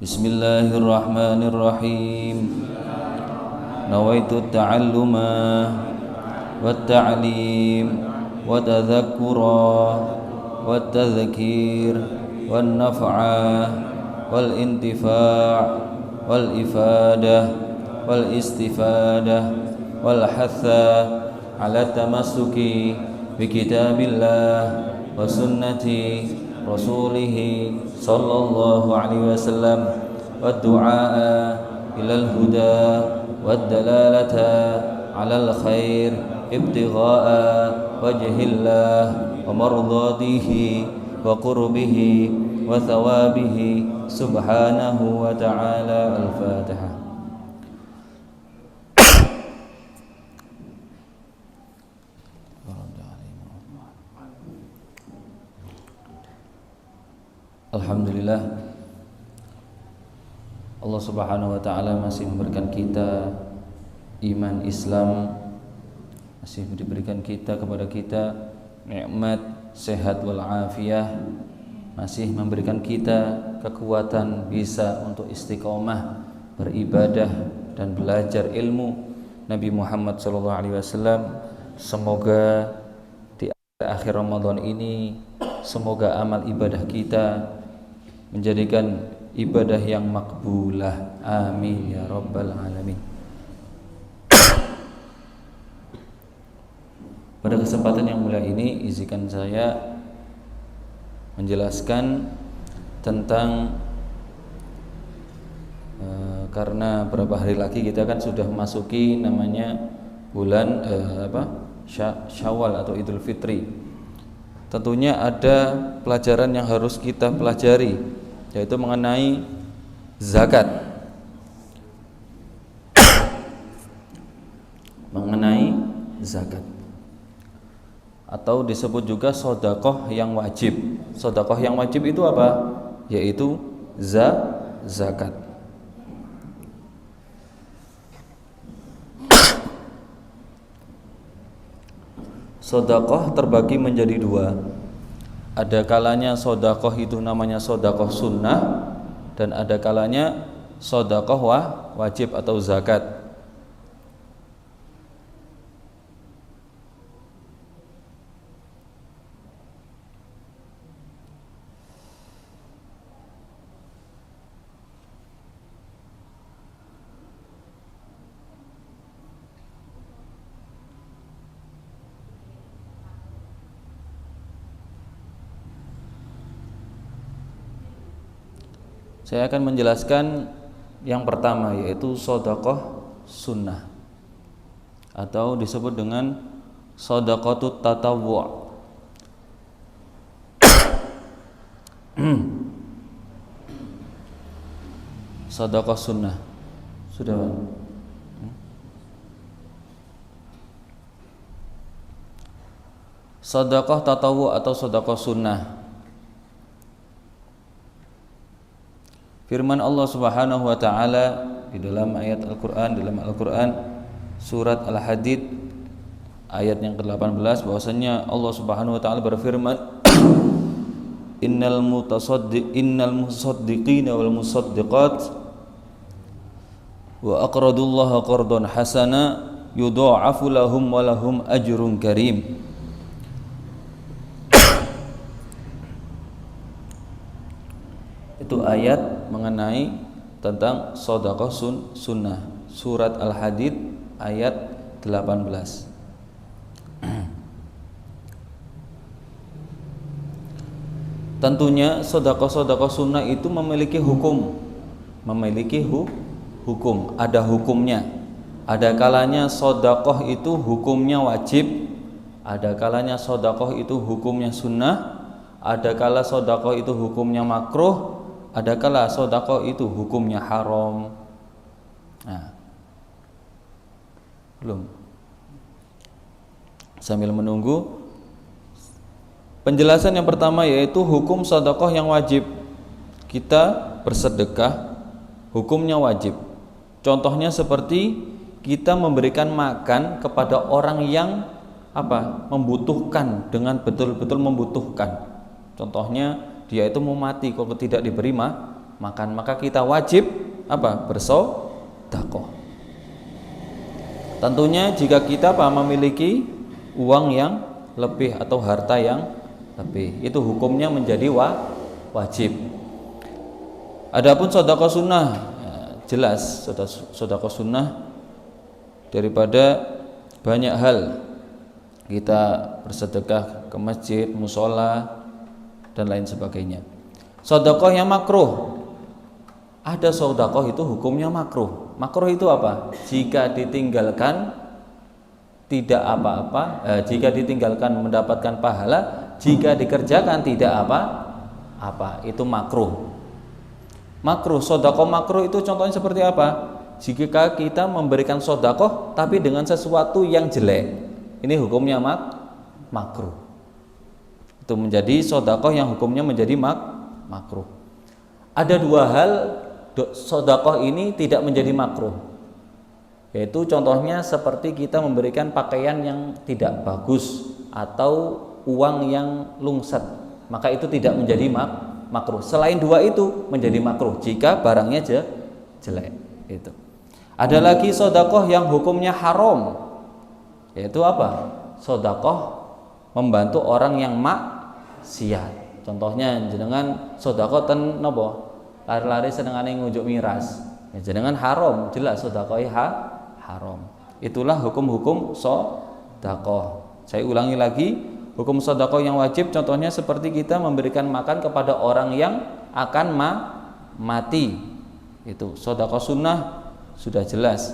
Bismillahirrahmanirrahim. Nawaitu ta'alluma wa ta'lim wa tadhakkura wa tadhkir wa naf'a wal intifa' wal ifadah wal istifadah wal hatha ala tamassuki bi kitabillah wa sunnati rasulih sallallahu alaihi wasallam wa du'a ilal huda wa dalalata alal khair ibtigha'a wajhillah wa mardatihi wa qurbihi wa thawabihi subhanahu wa ta'ala. Al-Fatihah. Alhamdulillah, Allah subhanahu wa ta'ala masih memberikan kita iman Islam, masih diberikan kepada kita nikmat sehat wal afiyah, masih memberikan kita kekuatan bisa untuk istiqomah beribadah dan belajar ilmu Nabi Muhammad SAW. Semoga di akhir Ramadan ini, semoga amal ibadah kita menjadikan ibadah yang makbulah. Amin ya rabbal alamin. Pada kesempatan yang mulia ini, izinkan saya menjelaskan tentang karena beberapa hari lagi kita kan sudah memasuki namanya bulan Syawal atau Idul Fitri. Tentunya ada pelajaran yang harus kita pelajari, yaitu mengenai zakat. Mengenai zakat, atau disebut juga sedekah yang wajib. Sedekah yang wajib itu apa? Yaitu zakat. Sedekah terbagi menjadi dua. Ada kalanya sedekah itu namanya sedekah sunnah, dan ada kalanya sedekah wajib atau zakat. Saya akan menjelaskan yang pertama, yaitu sedekah sunnah, atau disebut dengan sedekatut tatawwu'. Sedekah sunnah. Sudah. Sedekah tatawwu' atau sedekah sunnah. Firman Allah Subhanahu wa taala di dalam ayat Al-Qur'an, dalam Al-Qur'an surat Al-Hadid ayat yang ke-18, bahwasanya Allah Subhanahu wa taala berfirman, innal musaddiqina wal musaddiqat wa aqradullaha qardan hasana yudha'afu lahum wa lahum ajrun karim. Itu ayat mengenai tentang sedekah sunnah, surat Al-Hadid ayat 18. Tentunya sedekah sunnah itu memiliki hukum, ada hukumnya. Ada kalanya sedekah itu hukumnya wajib, ada kalanya sedekah itu hukumnya sunnah, ada kala sedekah itu hukumnya makruh, ada kala sedekah itu hukumnya haram. Nah, belum. Sambil menunggu penjelasan yang pertama, yaitu hukum sedekah yang wajib. Kita bersedekah hukumnya wajib. Contohnya seperti kita memberikan makan kepada orang yang membutuhkan, dengan betul-betul membutuhkan. Contohnya dia itu mau mati, kalau tidak diberi makan, maka kita wajib apa? Bersedekah. Tentunya jika kita memiliki uang yang lebih atau harta yang lebih, itu hukumnya menjadi wajib. Adapun sedekah sunnah, jelas sedekah sunnah daripada banyak hal. Kita bersedekah ke masjid, musola, dan lain sebagainya. Sedekah yang makruh, ada sedekah itu hukumnya makruh. Makruh itu apa? Jika ditinggalkan tidak apa-apa, jika ditinggalkan mendapatkan pahala, jika dikerjakan tidak apa-apa, itu makruh. Makruh, sedekah makruh itu contohnya seperti apa? Jika kita memberikan sedekah tapi dengan sesuatu yang jelek, ini hukumnya makruh. Itu menjadi sedekah yang hukumnya menjadi makruh. Ada dua hal sedekah ini tidak menjadi makruh, yaitu contohnya seperti kita memberikan pakaian yang tidak bagus atau uang yang lungsat, maka itu tidak menjadi makruh. Selain dua itu menjadi makruh jika barangnya jelek. Itu. Ada lagi sedekah yang hukumnya haram, yaitu apa? Sedekah membantu orang yang maksiat. Contohnya jenengan sedekah ten napa? Lari-lari senengane ngujuk miras. Ya jenengan haram, jelas sedekah haram. Itulah hukum-hukum sedekah. Saya ulangi lagi, hukum sedekah yang wajib contohnya seperti kita memberikan makan kepada orang yang akan mati. Itu sedekah sunnah sudah jelas.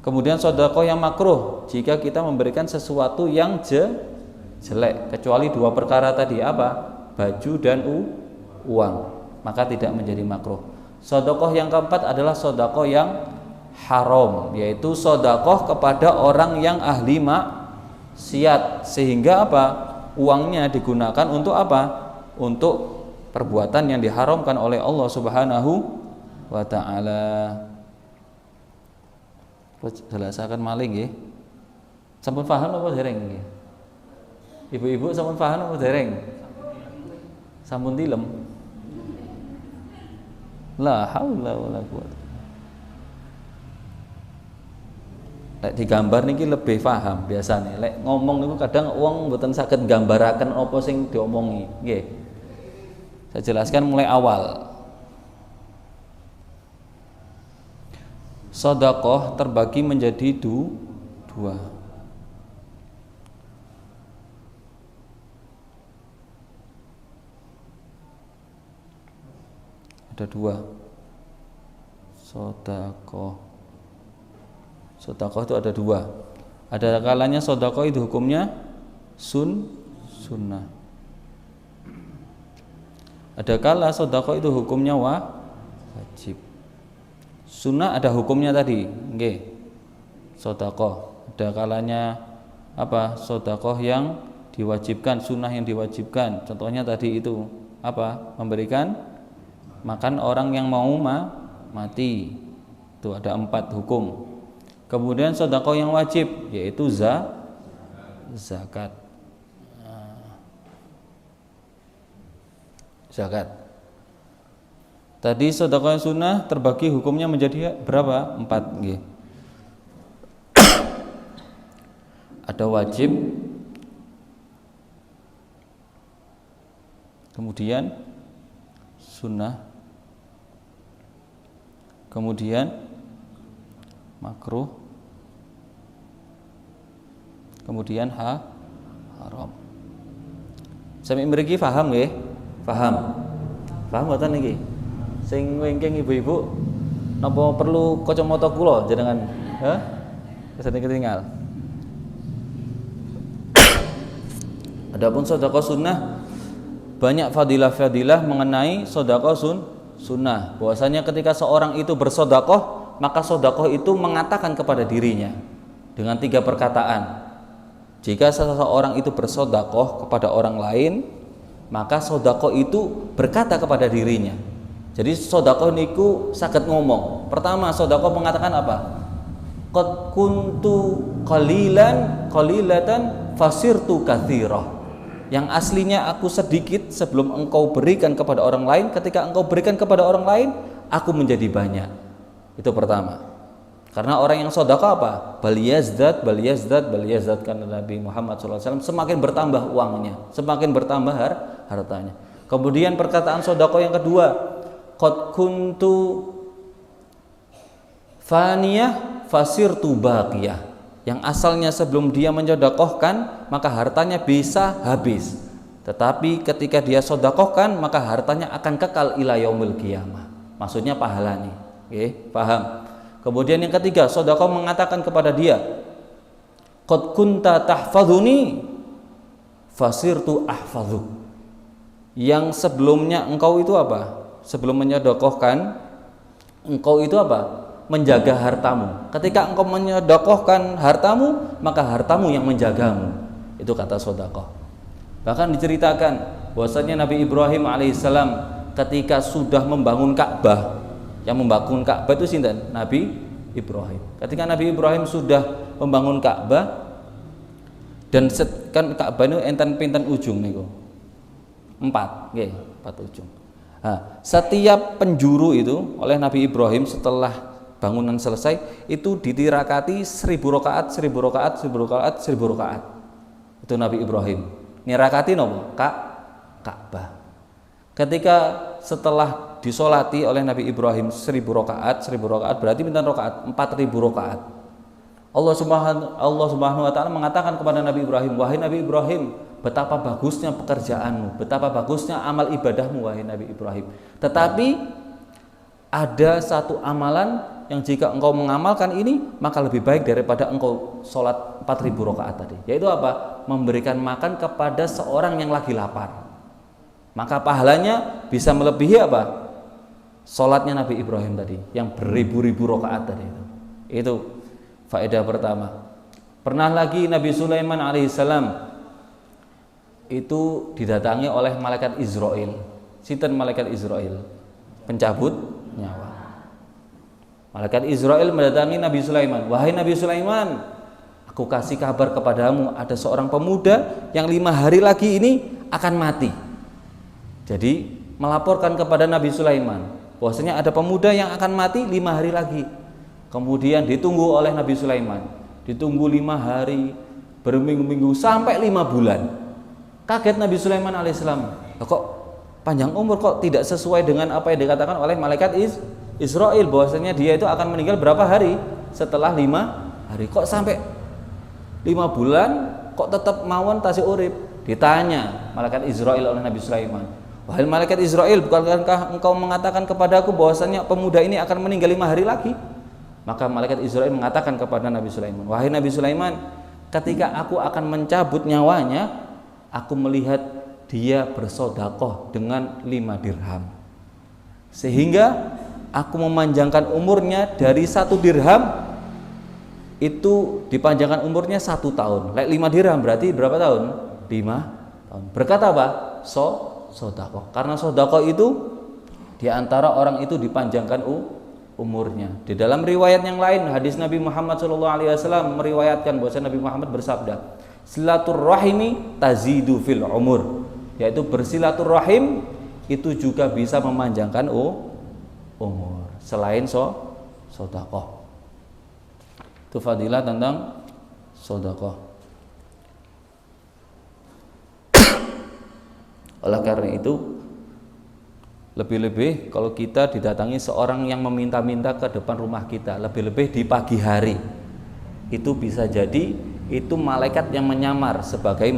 Kemudian sedekah yang makruh, jika kita memberikan sesuatu yang jelek, kecuali dua perkara tadi, apa? Baju dan uang, maka tidak menjadi makruh. Sedekah yang keempat adalah sedekah yang haram, yaitu sedekah kepada orang yang ahli maksiat, sehingga apa? Uangnya digunakan untuk apa? Untuk perbuatan yang diharamkan oleh Allah Subhanahu wa taala. Jelasaken malih nggih. Sampun paham apa dereng nggih? Ibu-ibu sampun paham apa dereng? Sampun tilem. La haula wala quwata. Lek digambar niki lebih paham biasane. Lek ngomong niku kadang wong mboten saged nggambaraken apa sing diomongi, nggih. Saya jelaskan mulai awal. Sedekah terbagi menjadi dua. Ada dua. Sedekah itu ada dua. Ada kalanya sedekah itu hukumnya sunnah. Ada kala sedekah itu hukumnya wajib. Sunnah ada hukumnya tadi, nggih. Sedekah ada kalanya apa? Sedekah yang diwajibkan, sunnah yang diwajibkan. Contohnya tadi itu apa? Memberikan makan orang yang mau mati. Itu ada 4 hukum. Kemudian sedekah yang wajib, yaitu zakat. Zakat. Tadi sedekah sunnah terbagi hukumnya menjadi berapa? 4 nggih. Ada wajib, kemudian sunnah, kemudian makruh, kemudian haram. Sami mriki paham nggih? Paham mboten niki? Sing wingking ibu-ibu napa perlu kacamata kula jenengan? Heh? Kesane ketinggal. Adapun sedekah sunnah banyak fadilah-fadilah mengenai sedekah sunnah. Bahwasanya ketika seorang itu bersedekah, maka sedekah itu mengatakan kepada dirinya dengan 3 perkataan. Jika seseorang itu bersedekah kepada orang lain, maka sedekah itu berkata kepada dirinya. Jadi sedekah niku saged ngomong. Pertama, sedekah mengatakan apa? Qad kuntu qalilatan fasirtu katsirah. yang aslinya aku sedikit sebelum engkau berikan kepada orang lain, ketika engkau berikan kepada orang lain aku menjadi banyak. Itu pertama. Karena orang yang sedekah apa? Bal yazdad karena Nabi Muhammad SAW semakin bertambah uangnya, semakin bertambah hartanya. Kemudian perkataan sedekah yang kedua, qad kuntu faniyah fasirtu baqiyah. Yang asalnya sebelum dia mensedekahkan maka hartanya bisa habis, tetapi ketika dia sedekahkan maka hartanya akan kekal ila yaumil qiyamah. Maksudnya pahalanya. Oke, paham? Kemudian yang ketiga, sedekah mengatakan kepada dia, qad kunta tahfadzuni fasirtu ahfadzuk. Yang sebelumnya engkau itu apa? Sebelum menyedekahkan engkau itu apa? Menjaga hartamu. Ketika engkau menyedekahkan hartamu, maka hartamu yang menjagamu. Itu kata sedekah. Bahkan diceritakan bahwasanya Nabi Ibrahim alaihissalam ketika sudah membangun Ka'bah, yang membangun Ka'bah itu sinten? Nabi Ibrahim. Ketika Nabi Ibrahim sudah membangun Ka'bah, dan kan Ka'bah itu enten pinten ujung niku. 4 ujung. Nah, setiap penjuru itu oleh Nabi Ibrahim setelah bangunan selesai itu ditirakati 1000 rakaat, 1000 rakaat, 1000 rakaat, 1000 rakaat. Itu Nabi Ibrahim. Nirakati nopo? Ka'bah. Ketika setelah disolati oleh Nabi Ibrahim 1000 rakaat, 1000 rakaat berarti pinten rakaat? 4000 rakaat. Allah Subhanahu wa taala mengatakan kepada Nabi Ibrahim, wahai Nabi Ibrahim, betapa bagusnya pekerjaanmu, betapa bagusnya amal ibadahmu wahai Nabi Ibrahim. Tetapi ada satu amalan yang jika engkau mengamalkan ini maka lebih baik daripada engkau sholat 4000 rakaat tadi, yaitu apa? Memberikan makan kepada seorang yang lagi lapar. Maka pahalanya bisa melebihi apa? Sholatnya Nabi Ibrahim tadi yang beribu-ribu rakaat tadi itu faedah pertama. Pernah lagi Nabi Sulaiman alaihissalam itu didatangi oleh malaikat Israel. Sinten malaikat Israel? Pencabut nyawa. Malaikat Israel mendatangi Nabi Sulaiman. Wahai Nabi Sulaiman, aku kasih kabar kepadamu, ada seorang pemuda yang 5 hari lagi ini akan mati. Jadi melaporkan kepada Nabi Sulaiman bahwasanya ada pemuda yang akan mati 5 hari lagi. Kemudian ditunggu oleh Nabi Sulaiman. Ditunggu 5 hari, berminggu-minggu sampai 5 bulan. Kaget Nabi Sulaiman alaihissalam. Kok panjang umur kok tidak sesuai dengan apa yang dikatakan oleh malaikat Israel bahwasanya dia itu akan meninggal berapa hari setelah 5 hari, kok sampai 5 bulan kok tetap mawon tasih urip. Ditanya malaikat Israel oleh Nabi Sulaiman, wahai malaikat Israel, bukankah engkau mengatakan kepadaku bahwasanya pemuda ini akan meninggal 5 hari lagi? Maka malaikat Israel mengatakan kepada Nabi Sulaiman, wahai Nabi Sulaiman, ketika aku akan mencabut nyawanya, aku melihat dia bersedekah dengan 5 dirham, sehingga aku memanjangkan umurnya dari 1 dirham itu dipanjangkan umurnya 1 tahun. 5 dirham berarti berapa tahun? 5 tahun. Berkata apa? Sedekah. Karena sedekah itu diantara orang itu dipanjangkan umurnya. Di dalam riwayat yang lain, hadis Nabi Muhammad SAW meriwayatkan bahwa Nabi Muhammad bersabda, silaturrahimi tazidu fil umur, yaitu bersilaturrahim itu juga bisa memanjangkan umur selain sedekah. Itu fadilah tentang sedekah. Oleh karena itu lebih-lebih kalau kita didatangi seorang yang meminta-minta ke depan rumah kita, lebih-lebih di pagi hari, itu bisa jadi itu malaikat yang menyamar sebagai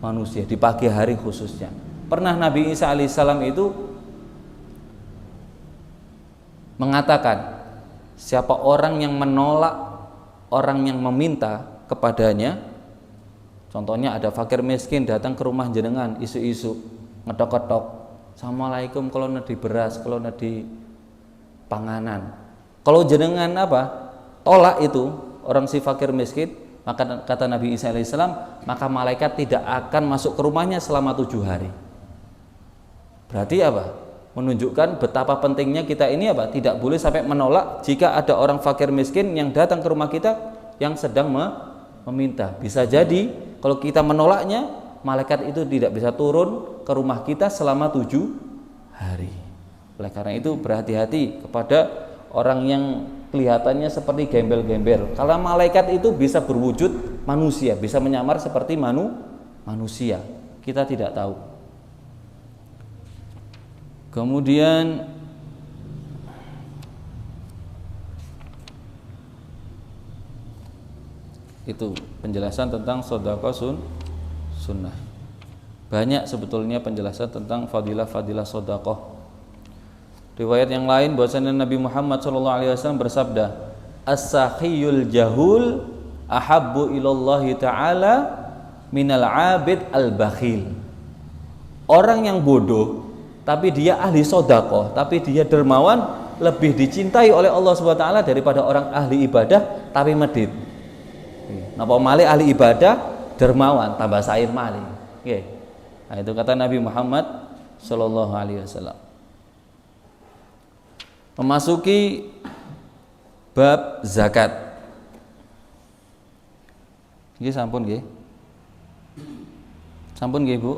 manusia di pagi hari khususnya. Pernah Nabi Isa alaihissalam itu mengatakan, siapa orang yang menolak orang yang meminta kepadanya, contohnya ada fakir miskin datang ke rumah jenengan isu-isu ngedok-ngedok, assalamualaikum, kalau nadi beras, kalau nadi panganan, kalau jenengan apa tolak itu orang si fakir miskin, maka kata Nabi Isa alaihissalam, maka malaikat tidak akan masuk ke rumahnya selama 7 hari. Berarti apa? Menunjukkan betapa pentingnya kita ini apa? Tidak boleh sampai menolak jika ada orang fakir miskin yang datang ke rumah kita yang sedang meminta. Bisa jadi kalau kita menolaknya malaikat itu tidak bisa turun ke rumah kita selama 7 hari. Oleh karena itu berhati-hati kepada orang yang kelihatannya seperti gembel-gembel. Karena malaikat itu bisa berwujud manusia, bisa menyamar seperti manusia. Kita tidak tahu. Kemudian itu penjelasan tentang sedekah sunnah. Banyak sebetulnya penjelasan tentang fadilah-fadilah sedekah. Riwayat yang lain bahwasanya Nabi Muhammad SAW bersabda, "As-sakhiyul jahul ahabbu ilallahi ta'ala minal 'abid al-bakhil." Orang yang bodoh tapi dia ahli sedekah, tapi dia dermawan, lebih dicintai oleh Allah SWT daripada orang ahli ibadah tapi medit. Napa malih ahli ibadah dermawan tambah sair malih. Nggih. Nah, itu kata Nabi Muhammad sallallahu alaihi wasallam. Memasuki bab zakat. Nggih sampun nggih. Sampun nggih, Bu.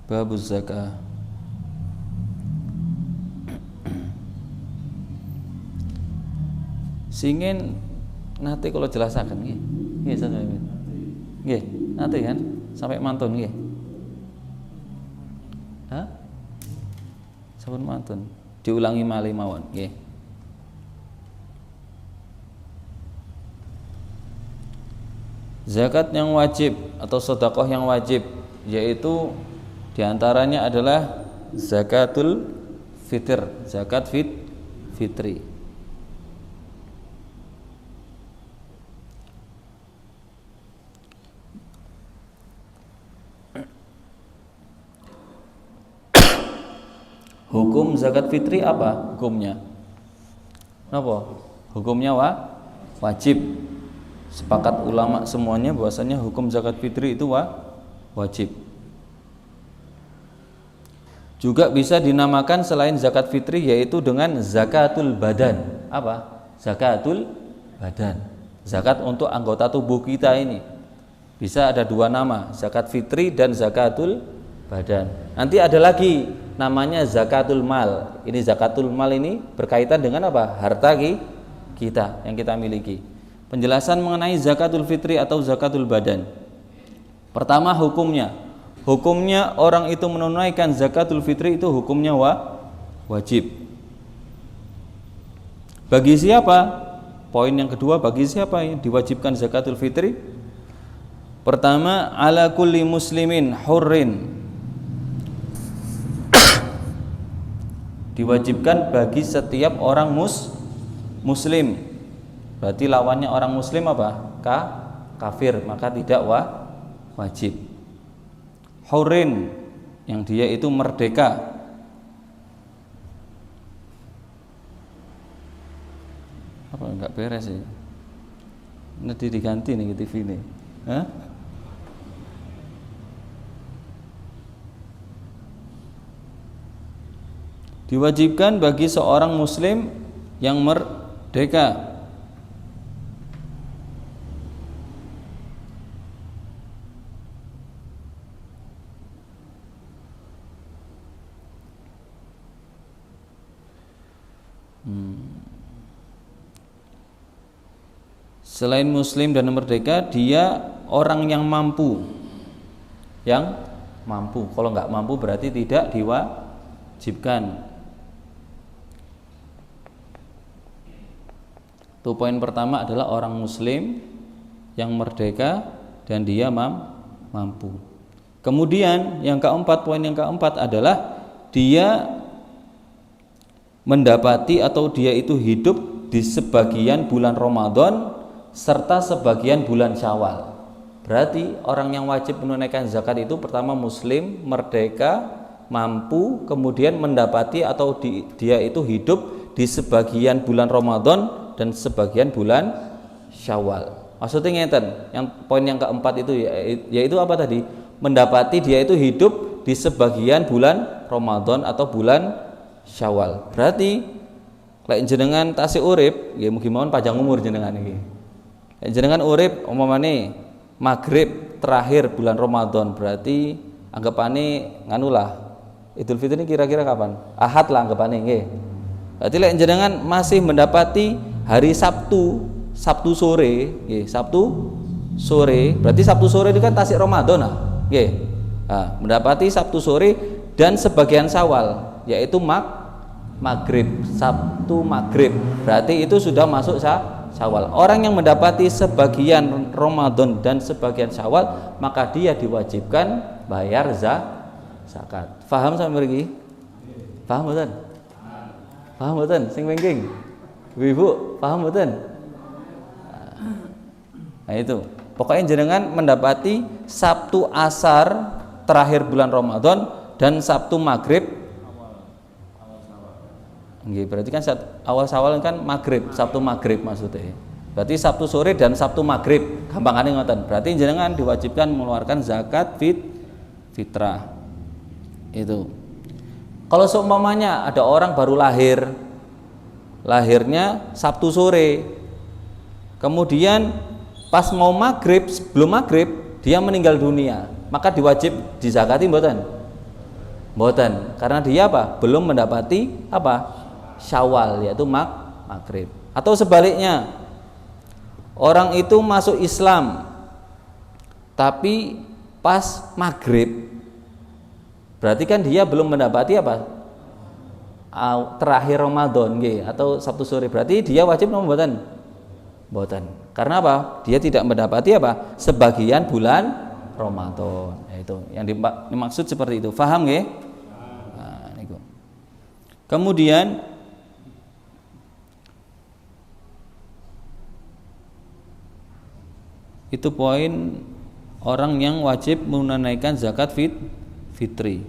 Bab zakah. Singin nanti kalau jelasaken nggih. Nggih sampeyan. Nggih, nanti kan sampai mantun nggih. Hah? Sampun mantun. Diulangi malih mawon nggih. Zakat yang wajib atau sedekah yang wajib yaitu diantaranya adalah zakatul fitr, zakat fitri. Hukum zakat fitri apa hukumnya? Apa? Hukumnya wajib. Sepakat ulama semuanya bahwasanya hukum zakat fitri itu wajib. Juga bisa dinamakan selain zakat fitri yaitu dengan zakatul badan. Apa? Zakatul badan. Zakat untuk anggota tubuh kita ini. Bisa ada dua nama, zakat fitri dan zakatul badan. Nanti ada lagi namanya zakatul mal. Ini zakatul mal ini berkaitan dengan apa? Harta kita yang kita miliki. Penjelasan mengenai zakatul fitri atau zakatul badan. Pertama hukumnya. Hukumnya orang itu menunaikan zakatul fitri itu hukumnya wajib. Bagi siapa? Poin yang kedua, bagi siapa yang diwajibkan zakatul fitri? Pertama, ala kulli muslimin hurrin. Diwajibkan bagi setiap orang muslim. Berarti lawannya orang muslim apa? Kafir, maka tidak wajib. Hurrin, yang dia itu merdeka. Apa enggak beres ya? Nanti diganti nih TV ini. Hah? Diwajibkan bagi seorang muslim yang merdeka. Selain muslim dan merdeka, dia orang yang mampu. Kalau nggak mampu berarti tidak diwajibkan. Itu poin pertama adalah orang muslim yang merdeka dan dia mampu. Kemudian poin yang keempat adalah dia mendapati atau dia itu hidup di sebagian bulan Ramadan serta sebagian bulan Syawal. Berarti orang yang wajib menunaikan zakat itu pertama muslim, merdeka, mampu, kemudian mendapati atau dia itu hidup di sebagian bulan Ramadan dan sebagian bulan Syawal. Maksudnya ngeten, yang poin yang keempat itu yaitu apa tadi? Mendapati dia itu hidup di sebagian bulan Ramadan atau bulan Syawal. Berarti lek jenengan tasih urip, nggih mugi mawon panjang umur jenengan iki. Lek jenengan urip umpamane maghrib terakhir bulan Ramadan, berarti anggapane nganulah Idul Fitri ini kira-kira kapan? Ahad lah anggapane nggih. Berarti lek jenengan masih mendapati hari Sabtu sore, nggih, Sabtu sore, berarti Sabtu sore itu kan tasik Ramadan nah, nggih. Nah, mendapati Sabtu sore dan sebagian Syawal, yaitu maghrib, Sabtu maghrib. Berarti itu sudah masuk Syawal. Orang yang mendapati sebagian Ramadan dan sebagian Syawal, maka dia diwajibkan bayar zakat. Paham sampai mriki? Paham mboten? Paham mboten? Sing wingking. Ibu, paham mboten? Nah itu. Pokoknya jenengan mendapati Sabtu asar terakhir bulan Ramadan dan Sabtu maghrib. Nggih, berarti kan awal Syawal kan maghrib, Sabtu maghrib maksudnya. Berarti Sabtu sore dan Sabtu maghrib, gampangane ngoten. Berarti jenengan diwajibkan mengeluarkan zakat fitrah. Itu. Kalau seumpamanya ada orang baru lahirnya Sabtu sore, kemudian pas mau maghrib, sebelum maghrib dia meninggal dunia, maka diwajib dizakati mboten? Mboten, karena dia apa? Belum mendapati apa? Syawal, yaitu maghrib. Atau sebaliknya, orang itu masuk Islam tapi pas maghrib, berarti kan dia belum mendapati apa? Terakhir Ramadan nggih, atau Sabtu sore, berarti dia wajib napa mboten? Mboten. Karena apa? Dia tidak mendapati apa? Sebagian bulan Ramadan. Nah, itu yang dimaksud seperti itu. Paham nggih? Nah, niku. Kemudian itu poin orang yang wajib menunaikan zakat fitri.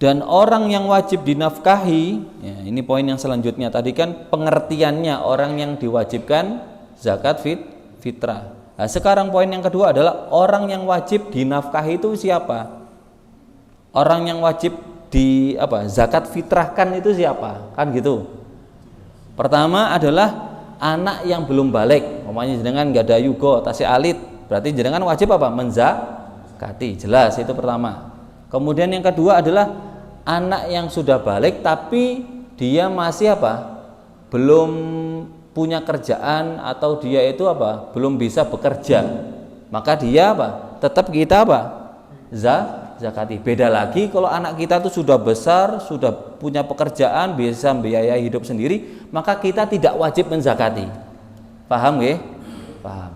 Dan orang yang wajib dinafkahi, ya, ini poin yang selanjutnya. Tadi kan pengertiannya orang yang diwajibkan zakat fitrah. Nah, sekarang poin yang kedua adalah orang yang wajib dinafkahi itu siapa? Orang yang wajib zakat fitrahkan itu siapa? Kan gitu. Pertama adalah anak yang belum balik, umpamanya jenengan nggak ada yugo, tasih alit, berarti jenengan wajib apa? Menzakati, jelas itu pertama. Kemudian yang kedua adalah anak yang sudah balik tapi dia masih apa? Belum punya kerjaan atau dia itu apa? Belum bisa bekerja. Maka dia apa? Tetap kita apa? Zakati. Beda lagi kalau anak kita itu sudah besar, sudah punya pekerjaan, bisa membiayai hidup sendiri, maka kita tidak wajib menzakati. Paham nggih? Paham.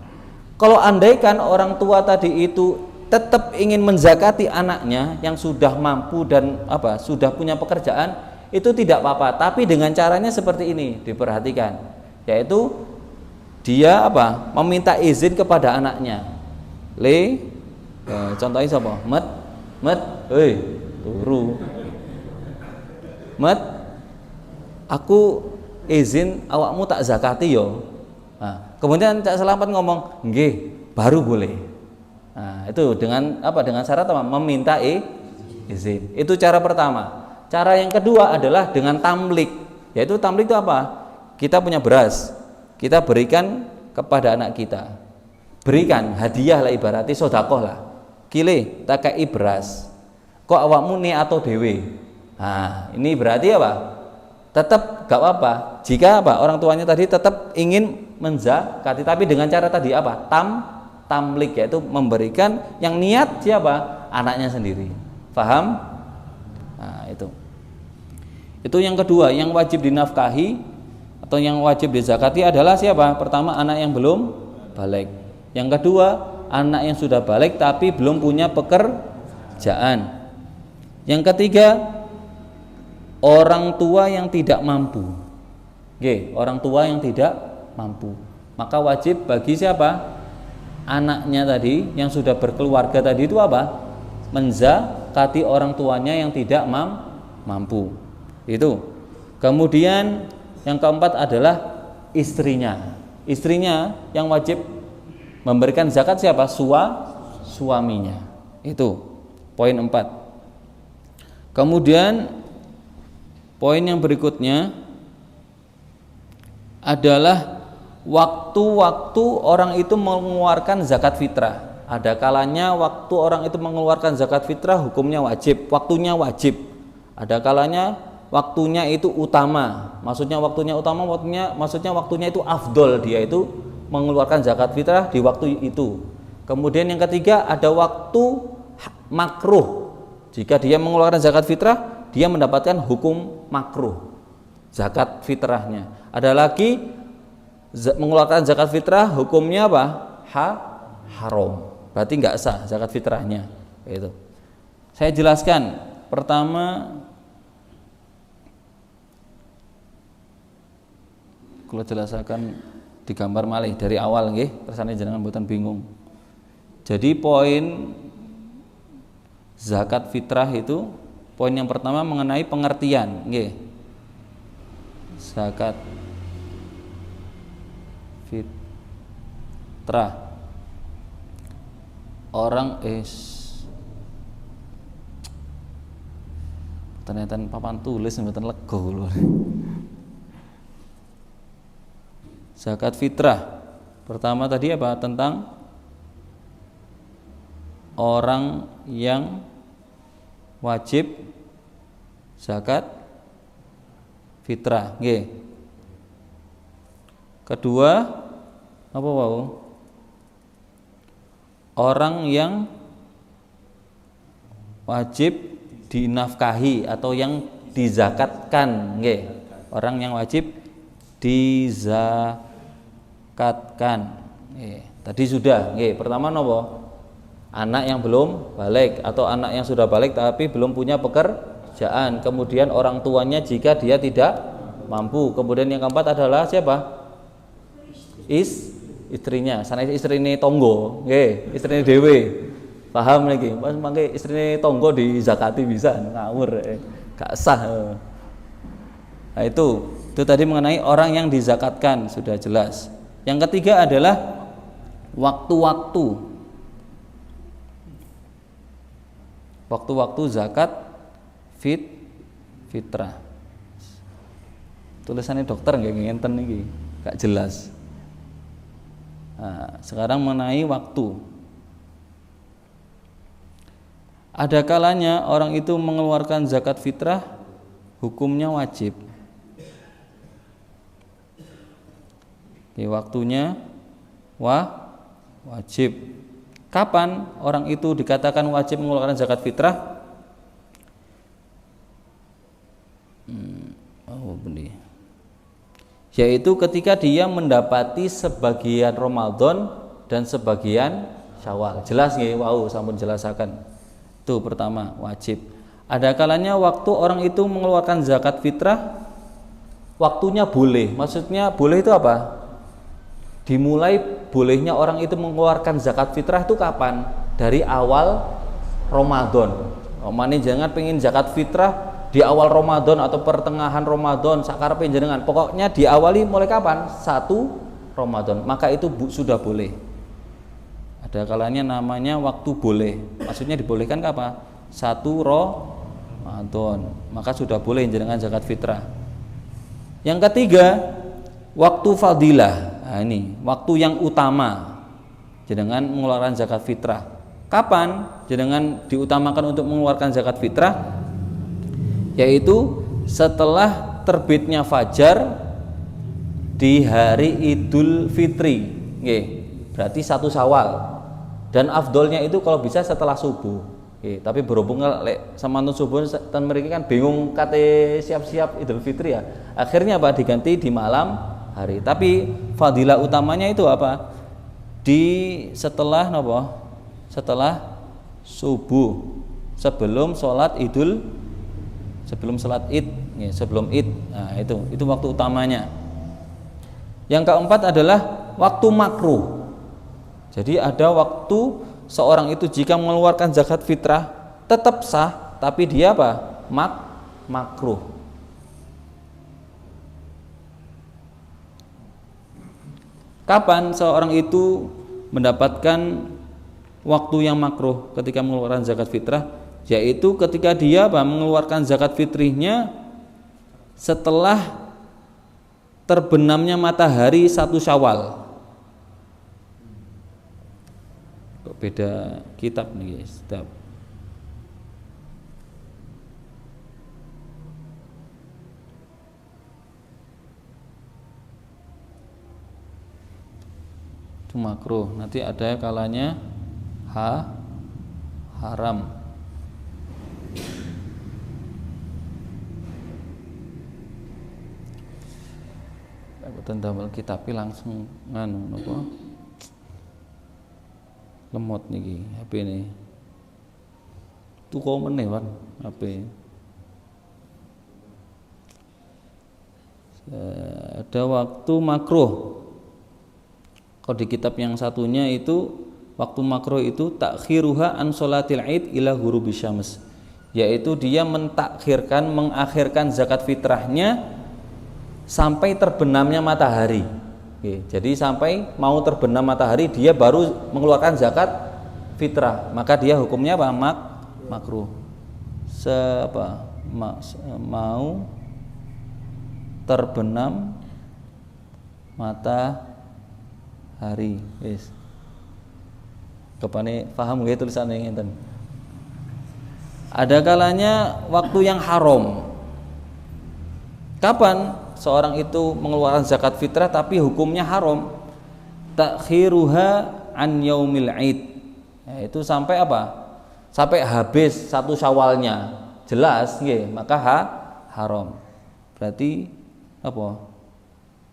Kalau andaikan orang tua tadi itu tetap ingin menzakati anaknya yang sudah mampu dan sudah punya pekerjaan, itu tidak apa-apa, tapi dengan caranya seperti ini, diperhatikan, yaitu dia meminta izin kepada anaknya. Contohnya siapa? Met, turu. Met, aku izin awakmu tak zakati yo. Nah, kemudian Cak Selamat ngomong, nggih, baru boleh. Nah, itu dengan syarat meminta izin. Itu cara pertama. Cara yang kedua adalah dengan tamlik. Yaitu tamlik itu apa? Kita punya beras, kita berikan kepada anak kita. Berikan hadiah lah, ibaratnya sedekah lah. Kile tak kei beras. Kok awakmu ni atau dewe? Nah, ini berarti apa? Tetap gak apa-apa. Jika orang tuanya tadi tetap ingin menzakati, tapi dengan cara tadi tamlik, yaitu memberikan yang niat siapa? Anaknya sendiri. Paham? Nah, itu yang kedua, yang wajib dinafkahi atau yang wajib dizakati adalah siapa? Pertama, anak yang belum balik. Yang kedua, anak yang sudah balik tapi belum punya pekerjaan. Yang ketiga, orang tua yang tidak mampu. Oke, orang tua yang tidak mampu. Maka wajib bagi siapa? Anaknya tadi yang sudah berkeluarga tadi itu menzakati orang tuanya yang tidak mampu. Itu. Kemudian yang keempat adalah istrinya. Istrinya yang wajib memberikan zakat siapa? Suaminya. Itu poin 4. Kemudian poin yang berikutnya adalah waktu-waktu orang itu mengeluarkan zakat fitrah. Ada kalanya waktu orang itu mengeluarkan zakat fitrah hukumnya wajib, waktunya wajib. Ada kalanya waktunya itu utama. Maksudnya waktunya utama, maksudnya waktunya itu afdol, dia itu mengeluarkan zakat fitrah di waktu itu. Kemudian yang ketiga ada waktu makruh. Jika dia mengeluarkan zakat fitrah, dia mendapatkan hukum makruh zakat fitrahnya. Ada lagi mengeluarkan zakat fitrah hukumnya apa? Haram. Berarti nggak sah zakat fitrahnya. Itu. Saya jelaskan. Pertama, kalau jelaskan digambar malih dari awal nggih, kersane jenengan mboten bingung. Jadi poin zakat fitrah itu poin yang pertama mengenai pengertian nggih. Zakat fitrah. Orang ternyata papan tulis mboten lega lho. Zakat fitrah. Pertama tadi apa? Tentang orang yang wajib zakat fitrah. Nggih. Kedua apa wau? Orang yang wajib dinafkahi atau yang dizakatkan, nggih. Orang yang wajib dizakatkan. Tadi sudah, nggih. Pertama nopo? Anak yang belum balik atau anak yang sudah balik tapi belum punya pekerjaan. Kemudian orang tuanya jika dia tidak mampu. Kemudian yang keempat adalah siapa? Istrinya. Sana istrine tonggo, nggih, istrine dhewe. Paham lagi? Pas mangke istrine tonggo dizakati bisa ngawur, gak sah. Nah, itu tadi mengenai orang yang dizakatkan sudah jelas. Yang ketiga adalah waktu-waktu zakat fitrah. Tulisannya dokter nggak ngenten niki, gak jelas. Nah, sekarang mengenai waktu. Ada kalanya orang itu mengeluarkan zakat fitrah hukumnya wajib. Di waktunya wajib. Kapan orang itu dikatakan wajib mengeluarkan zakat fitrah? Yaitu ketika dia mendapati sebagian Ramadan dan sebagian Syawal. Jelas nggih? Wow, sampun jelasaken. Itu pertama, wajib. Ada kalanya waktu orang itu mengeluarkan zakat fitrah waktunya boleh. Maksudnya boleh itu apa? Dimulai bolehnya orang itu mengeluarkan zakat fitrah itu kapan? Dari awal Ramadan. Omane jangan pengen zakat fitrah di awal Ramadan atau pertengahan Ramadan sakarepe jenengan. Pokoknya diawali mulai kapan? 1 Ramadan. Maka itu sudah boleh. Ada kalanya namanya waktu boleh. Maksudnya dibolehkan kapan? 1 Ramadan. Maka sudah boleh jenengan zakat fitrah. Yang ketiga, waktu fadilah. Nah, ini waktu yang utama jenengan mengeluarkan zakat fitrah. Kapan jenengan diutamakan untuk mengeluarkan zakat fitrah? Yaitu setelah terbitnya fajar di hari Idul Fitri, nggih. Berarti 1 Syawal. Dan afdolnya itu kalau bisa setelah subuh. Nggih, tapi berhubung lek samantun subuh ten mriki kan bingung kate siap-siap Idul Fitri ya. Akhirnya apa? Diganti di malam hari. Tapi fadilah utamanya itu apa? Setelah napa? Setelah subuh. Sebelum sholat Id, ya, sebelum Id. Nah, itu waktu utamanya. Yang keempat adalah waktu makruh. Jadi ada waktu seorang itu jika mengeluarkan zakat fitrah tetap sah, tapi dia apa? Makruh. Kapan seorang itu mendapatkan waktu yang makruh ketika mengeluarkan zakat fitrah? Yaitu ketika dia mengeluarkan zakat fitrihnya setelah terbenamnya matahari 1 Syawal. Kok beda kitab nih guys? Itu makruh. Nanti ada kalanya haram. Tendamel kitab langsung nganu napa lemot niki HP ini tuku meneh Wan HP. Ada waktu makruh. Kalau di kitab yang satunya itu waktu makruh itu takhiruha an sholatil id ila ghurubis syams, yaitu dia mengakhirkan zakat fitrahnya sampai terbenamnya matahari. Oke, jadi sampai mau terbenam matahari dia baru mengeluarkan zakat fitrah, maka dia hukumnya apa? Makruh. Mau terbenam matahari. Wis. Kepane paham nggih tulisannya ngeten. Ada kalanya waktu yang haram. Kapan seorang itu mengeluarkan zakat fitrah tapi hukumnya haram? Takhiruha an yaumil id. Itu sampai apa? Sampai habis 1 Syawalnya. Jelas nggih, maka haram. Berarti apa?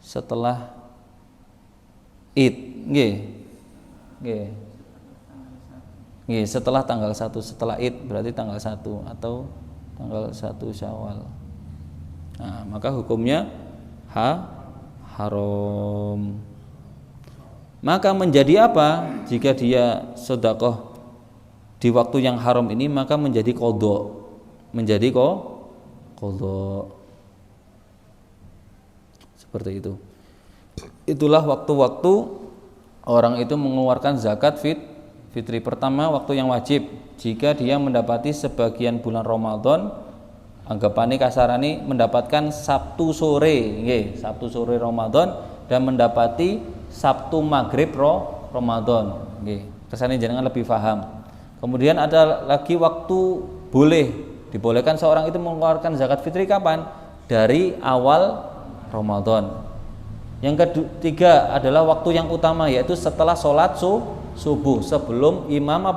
Setelah id, nggih. Nggih. Nggih, setelah tanggal 1, setelah id berarti tanggal 1 atau tanggal 1 Syawal. Nah, maka hukumnya haram. Maka menjadi apa? Jika dia sedekah di waktu yang haram ini, maka menjadi qadha. Menjadi qadha. Seperti itu. Itulah waktu-waktu orang itu mengeluarkan zakat fitri. Pertama, waktu yang wajib. Jika dia mendapati sebagian bulan Ramadan, anggapannya kasarani mendapatkan Sabtu sore, Sabtu sore Ramadan dan mendapati Sabtu maghrib Ramadan, kesannya jangan lebih paham. Kemudian ada lagi waktu dibolehkan seorang itu mengeluarkan zakat fitri kapan? Dari awal Ramadan. Yang ketiga adalah waktu yang utama, yaitu setelah sholat subuh, sebelum imam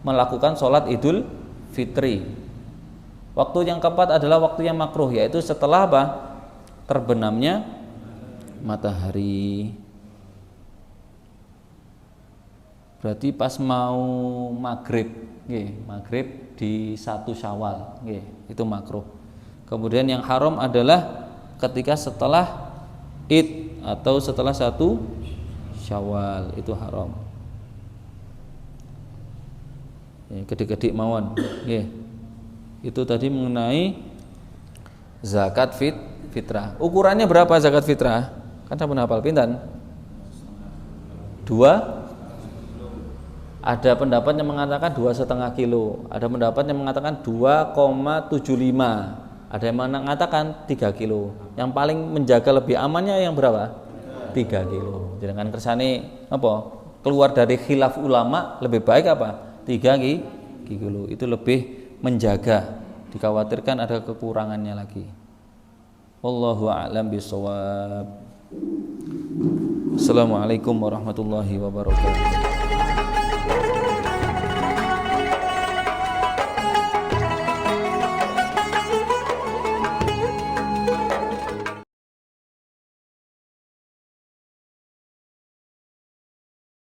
melakukan sholat Idul Fitri. Waktu yang keempat adalah waktu yang makruh, yaitu setelah terbenamnya matahari. Berarti pas mau maghrib di 1 Syawal, itu makruh. Kemudian yang haram adalah ketika setelah id atau setelah 1 Syawal, itu haram. Gede-gede mawon, Itu tadi mengenai zakat fitrah. Ukurannya berapa zakat fitrah? Kan sampun hafal pinten? 2. Ada pendapat yang mengatakan 2,5 kilo. Ada pendapat yang mengatakan 2,75. Ada yang mengatakan 3 kilo. Yang paling menjaga lebih amannya yang berapa? 3 kilo. Jadi kan kersane keluar dari khilaf ulama, lebih baik 3 kilo. Itu lebih menjaga, dikhawatirkan ada kekurangannya lagi. Wallahu a'lam bishawab. Assalamualaikum warahmatullahi wabarakatuh.